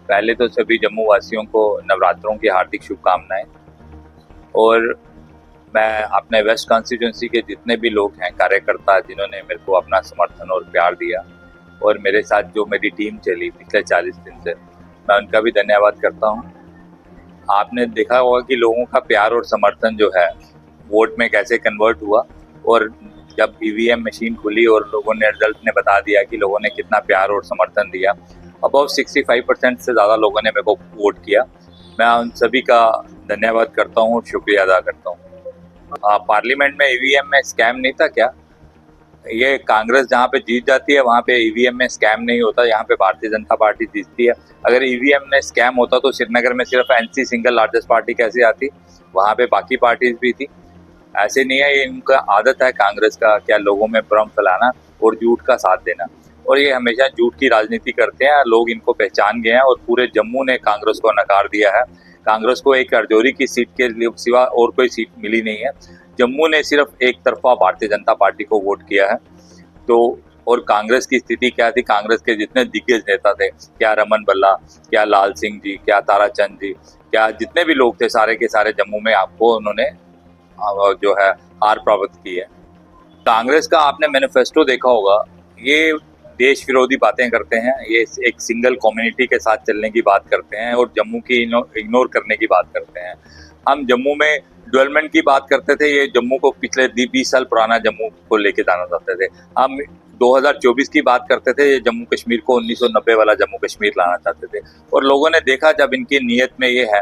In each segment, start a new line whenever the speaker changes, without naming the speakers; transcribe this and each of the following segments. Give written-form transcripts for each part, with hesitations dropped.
पहले तो सभी जम्मू वासियों को नवरात्रों की हार्दिक शुभकामनाएं। और मैं अपने वेस्ट कॉन्स्टिट्यूंसी के जितने भी लोग हैं कार्यकर्ता जिन्होंने मेरे को अपना समर्थन और प्यार दिया और मेरे साथ जो मेरी टीम चली पिछले 40 दिन से, मैं उनका भी धन्यवाद करता हूं। आपने देखा होगा कि लोगों का प्यार और समर्थन जो है वोट में कैसे कन्वर्ट हुआ, और जब ईवीएम मशीन खुली और लोगों ने रिजल्ट ने बता दिया कि लोगों ने कितना प्यार और समर्थन दिया। अबाउट 65% से ज़्यादा लोगों ने मेरे को वोट किया। मैं उन सभी का धन्यवाद करता हूँ और शुक्रिया अदा करता हूँ। पार्लियामेंट में ईवीएम में स्कैम नहीं था क्या? ये कांग्रेस जहाँ पे जीत जाती है वहाँ पे ईवीएम में स्कैम नहीं होता, यहाँ पे भारतीय जनता पार्टी जीतती है। अगर ईवीएम में स्कैम होता तो श्रीनगर में सिर्फ एनसी सिंगल लार्जेस्ट पार्टी कैसे आती? वहाँ पे बाकी पार्टीज भी थी। ऐसे नहीं है, ये इनका आदत है कांग्रेस का क्या लोगों में भ्रम फैलाना और झूठ का साथ देना, और ये हमेशा झूठ की राजनीति करते हैं। लोग इनको पहचान गए हैं और पूरे जम्मू ने कांग्रेस को नकार दिया है। कांग्रेस को एक राजौरी की सीट के लिए सिवा और कोई सीट मिली नहीं है। जम्मू ने सिर्फ एक तरफा भारतीय जनता पार्टी को वोट किया है। तो और कांग्रेस की स्थिति क्या थी? कांग्रेस के जितने दिग्गज नेता थे, क्या रमन बल्ला, क्या लाल सिंह जी, क्या ताराचंद जी, क्या जितने भी लोग थे सारे के सारे जम्मू में आपको उन्होंने जो है हार प्राप्त की है। कांग्रेस का आपने मैनिफेस्टो देखा होगा, ये देश विरोधी बातें करते हैं, ये एक सिंगल कम्युनिटी के साथ चलने की बात करते हैं और जम्मू की इग्नोर करने की बात करते हैं। हम जम्मू में डेवलपमेंट की बात करते थे, ये जम्मू को पिछले 20 साल पुराना जम्मू को लेके जाना चाहते थे। हम 2024 की बात करते थे, ये जम्मू कश्मीर को 1990 वाला जम्मू कश्मीर लाना चाहते थे। और लोगों ने देखा जब इनकी नीयत में ये है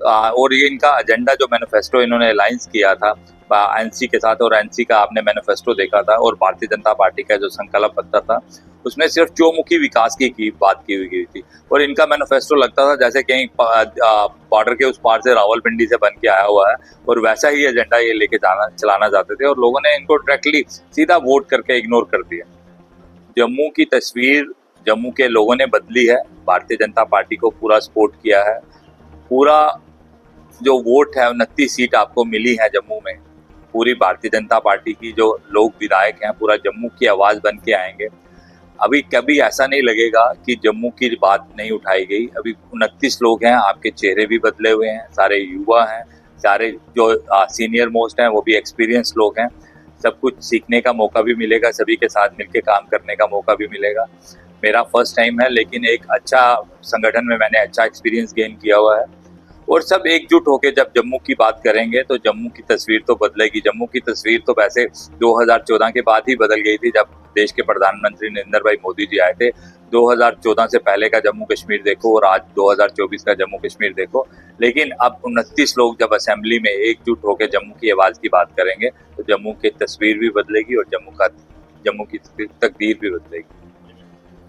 और ये इनका एजेंडा जो मैनिफेस्टो इन्होंने अलायंस किया था एनसी के साथ, और एनसी का आपने मैनिफेस्टो देखा था और भारतीय जनता पार्टी का जो संकल्प पत्र था उसमें सिर्फ चौमुखी विकास की बात की हुई थी। और इनका मैनिफेस्टो लगता था जैसे कहीं बॉर्डर के उस पार से रावलपिंडी से बन के आया हुआ है, और वैसा ही एजेंडा ये लेके चलाना चाहते थे और लोगों ने इनको डायरेक्टली सीधा वोट करके इग्नोर कर दिया। जम्मू की तस्वीर जम्मू के लोगों ने बदली है, भारतीय जनता पार्टी को पूरा सपोर्ट किया है। पूरा जो वोट है 29 सीट आपको मिली है जम्मू में, पूरी भारतीय जनता पार्टी की जो लोग विधायक हैं पूरा जम्मू की आवाज़ बन के आएंगे। अभी कभी ऐसा नहीं लगेगा कि जम्मू की बात नहीं उठाई गई। अभी 29 लोग हैं, आपके चेहरे भी बदले हुए हैं, सारे युवा हैं, सारे जो सीनियर मोस्ट हैं वो भी एक्सपीरियंस लोग हैं। सब कुछ सीखने का मौका भी मिलेगा, सभी के साथ मिलकर काम करने का मौका भी मिलेगा। मेरा फर्स्ट टाइम है, लेकिन एक अच्छा संगठन में मैंने अच्छा एक्सपीरियंस गेन किया हुआ है। और सब एकजुट होकर जब जम्मू की बात करेंगे तो जम्मू की तस्वीर तो बदलेगी। जम्मू की तस्वीर तो वैसे 2014 के बाद ही बदल गई थी, जब देश के प्रधानमंत्री नरेंद्र भाई मोदी जी आए थे। 2014 से पहले का जम्मू कश्मीर देखो और आज 2024 का जम्मू कश्मीर देखो। लेकिन अब 29 लोग जब असेंबली में एकजुट होकर जम्मू की आवाज़ की बात करेंगे तो जम्मू की तस्वीर भी बदलेगी और जम्मू की तकदीर भी बदलेगी।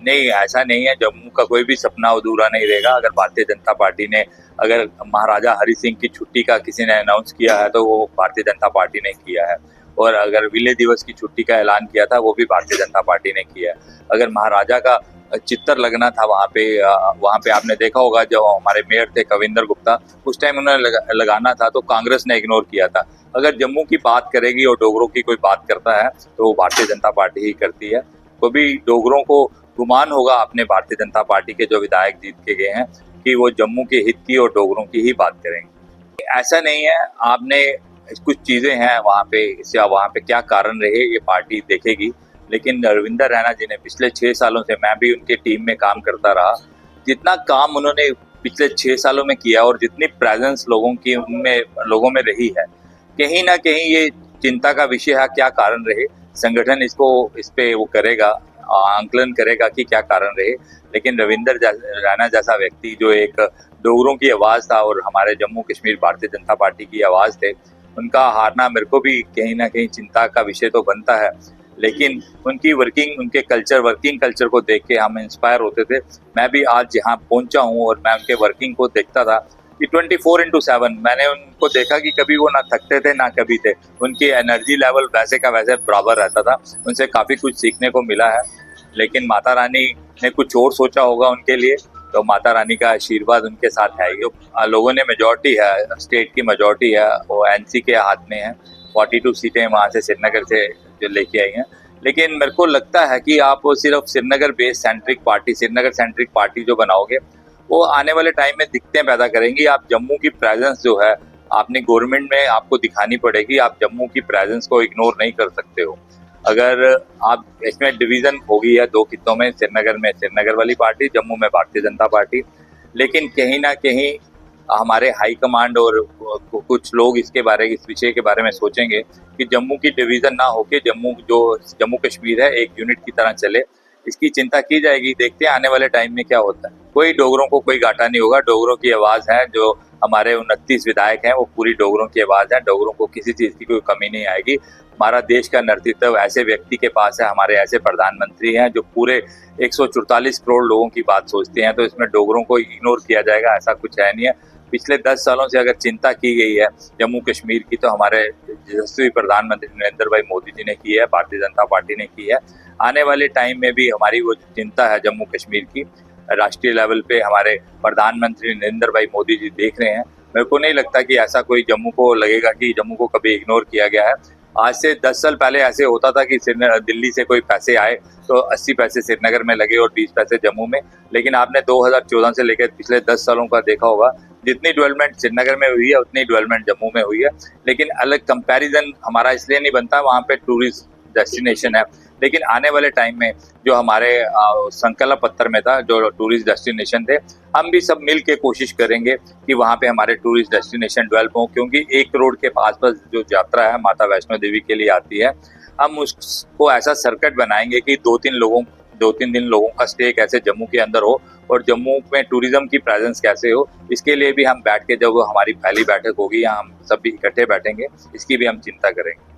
नहीं, ऐसा नहीं है, जम्मू का कोई भी सपना अधूरा नहीं रहेगा। अगर भारतीय जनता पार्टी ने अगर महाराजा हरि सिंह की छुट्टी का किसी ने अनाउंस किया है तो वो भारतीय जनता पार्टी ने किया है, और अगर विलय दिवस की छुट्टी का ऐलान किया था वो भी भारतीय जनता पार्टी ने किया है। अगर महाराजा का चित्तर लगना था वहाँ पे आपने देखा होगा, जो हमारे मेयर थे कविंदर गुप्ता, उस टाइम उन्होंने लगाना था तो कांग्रेस ने इग्नोर किया था। अगर जम्मू की बात करेगी और डोगरों की कोई बात करता है तो वो भारतीय जनता पार्टी ही करती है। कभी डोगरों को गुमान होगा अपने भारतीय जनता पार्टी के जो विधायक जीत के गए हैं कि वो जम्मू के हित की और डोगरों की ही बात करेंगे। ऐसा नहीं है, आपने कुछ चीज़ें हैं वहाँ पे क्या कारण रहे ये पार्टी देखेगी। लेकिन रविंदर रैना जी ने पिछले 6 सालों से, मैं भी उनके टीम में काम करता रहा, जितना काम उन्होंने पिछले 6 सालों में किया और जितनी प्रेजेंस लोगों में रही है, कहीं ना कहीं ये चिंता का विषय है क्या कारण रहे। संगठन इस पे वो करेगा, आंकलन करेगा कि क्या कारण रहे। लेकिन रविंदर रैना जैसा व्यक्ति जो एक डोगरों की आवाज़ था और हमारे जम्मू कश्मीर भारतीय जनता पार्टी की आवाज़ थे, उनका हारना मेरे को भी कहीं ना कहीं चिंता का विषय तो बनता है। लेकिन उनकी वर्किंग कल्चर को देख के हम इंस्पायर होते थे। मैं भी आज जहाँ पहुँचा हूँ और मैं उनके वर्किंग को देखता था कि 24/7 मैंने उनको देखा कि कभी वो ना थकते थे ना कभी थे। उनकी एनर्जी लेवल वैसे का वैसे बराबर रहता था। उनसे काफ़ी कुछ सीखने को मिला है। लेकिन माता रानी ने कुछ और सोचा होगा उनके लिए, तो माता रानी का आशीर्वाद उनके साथ है। लोगों ने मेजॉरिटी है, स्टेट की मेजॉरिटी है वो एनसी के हाथ में है। 42 सीटें वहाँ से श्रीनगर से जो लेके आई हैं। लेकिन मेरे को लगता है कि आप सिर्फ श्रीनगर सेंट्रिक पार्टी जो बनाओगे वो आने वाले टाइम में दिक्कतें पैदा करेंगी। आप जम्मू की प्रेजेंस जो है आपने गवर्नमेंट में आपको दिखानी पड़ेगी, आप जम्मू की प्रेजेंस को इग्नोर नहीं कर सकते हो। अगर आप इसमें डिवीजन हो गई है दो खित्तों में, श्रीनगर में श्रीनगर वाली पार्टी, जम्मू में भारतीय जनता पार्टी, लेकिन कहीं ना कहीं हमारे हाई कमांड और कुछ लोग इस विषय के बारे में सोचेंगे कि जम्मू की डिवीजन ना होके जम्मू कश्मीर है एक यूनिट की तरह चले, इसकी चिंता की जाएगी। देखते हैं आने वाले टाइम में क्या होता है। कोई डोगरों को कोई घाटा नहीं होगा, डोगरों की आवाज है, जो हमारे 29 विधायक हैं वो पूरी डोगरों की आवाज है, डोगरों को किसी चीज की कोई कमी नहीं आएगी। हमारा देश का नेतृत्व ऐसे व्यक्ति के पास है, हमारे ऐसे प्रधानमंत्री हैं जो पूरे 144 करोड़ लोगों की बात सोचते हैं, तो इसमें डोगरों को इग्नोर किया जाएगा ऐसा कुछ है नहीं है। पिछले 10 सालों से अगर चिंता की गई है जम्मू कश्मीर की, तो हमारे यशस्वी प्रधानमंत्री नरेंद्र भाई मोदी जी ने की है, भारतीय जनता पार्टी ने की है। आने वाले टाइम में भी हमारी वो चिंता है जम्मू कश्मीर की, राष्ट्रीय लेवल पे हमारे प्रधानमंत्री नरेंद्र भाई मोदी जी देख रहे हैं। मेरे को नहीं लगता कि ऐसा कोई जम्मू को लगेगा कि जम्मू को कभी इग्नोर किया गया है। आज से 10 साल पहले ऐसे होता था कि दिल्ली से कोई पैसे आए तो 80 पैसे श्रीनगर में लगे और 20 पैसे जम्मू में, लेकिन आपने 2014 से लेकर पिछले 10 सालों का देखा होगा, जितनी डेवलपमेंट श्रीनगर में हुई है उतनी डेवलपमेंट जम्मू में हुई है। लेकिन अलग कंपैरिजन हमारा इसलिए नहीं बनता, वहाँ पे टूरिस्ट डेस्टिनेशन है, लेकिन आने वाले टाइम में जो हमारे संकल्प पत्र में था जो टूरिस्ट डेस्टिनेशन थे, हम भी सब मिल के कोशिश करेंगे कि वहाँ पे हमारे टूरिस्ट डेस्टिनेशन डेवलप हों, क्योंकि 1 करोड़ के आसपास जो यात्रा है माता वैष्णो देवी के लिए आती है, हम उसको ऐसा सर्किट बनाएंगे कि 2-3 दिन लोगों का स्टे कैसे जम्मू के अंदर हो और जम्मू में टूरिज्म की प्रेजेंस कैसे हो, इसके लिए भी हम बैठ के, जब हमारी पहली बैठक होगी या हम सब भी इकट्ठे बैठेंगे, इसकी भी हम चिंता करेंगे।